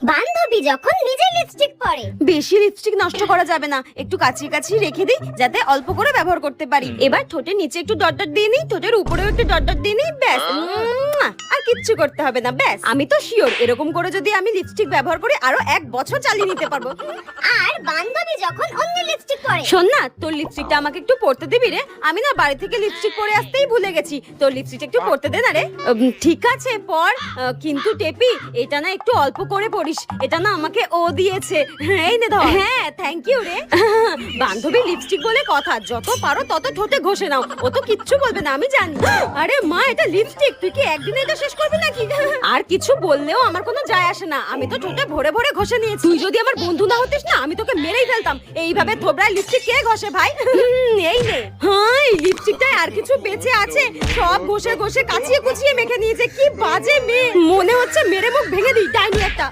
বান্ধবী যখন নিজে লিপস্টিক পরে। বেশি লিপস্টিক নষ্ট করা যাবে না, একটু কাছিয়ে কাছিয়ে রেখে দিই যাতে অল্প করে ব্যবহার করতে পারি। এবার ঠোঁটের নিচে একটু ডট ডট দিয়ে নিই, ঠোঁটের উপরেও একটু ডট ডট দিয়ে নিই, ব্যাস। আর কিচ্ছু করতে হবে না, ব্যাস। আমি তো শিওর এরকম করে যদি আমি লিপস্টিক ব্যবহার করি আরো 1 বছর চালিয়ে নিতে পারবো। আর বান্ধবী যখন অন্য লিপস্টিক পরে। শোন না, তোর লিপস্টিকটা আমাকে একটু পরতে দিবি রে? আমি না বাড়ি থেকে লিপস্টিক পরে আসতেই ভুলে গেছি। তোর লিপস্টিকটা একটু পরতে দে না রে। ঠিক আছে পর, কিন্তু টেপি এটা না একটু অল্প করে পরিস, এটা না আমাকে ও দিয়েছে। এই নে ধর। হ্যাঁ থ্যাংক ইউ রে। বান্ধবী লিপস্টিক বলে কথা, যত পারো তত ঠোঁটে ঘষে নাও, ও তো কিচ্ছু বলবে না আমি জানি। আরে মা, এটা লিপস্টিক, তুই কি একদিনে এটা শেষ করবি নাকি? আর কিছু বললেও আমার কোনো যায় আসে না, আমি তো ঠোঁটে ভরে ভরে ঘষে নিয়েছি। তুই যদি আমার বন্ধু না হতিস না, আমি তোকে মেরেই ফেলতাম। এইভাবে থোবরায় লিপস্টিক কে ঘষে ভাই? এই নে। হ্যাঁ, এই লিপস্টিকটায় আর কিছু বেঁচে আছে, সব ঘষে ঘষে কাচিয়ে কুচিয়ে মেখে নিয়েছে। কি বাজে মেয়ে, মনে হচ্ছে মেরে মুখ ভেঙে দিই, ডাইনি একটা।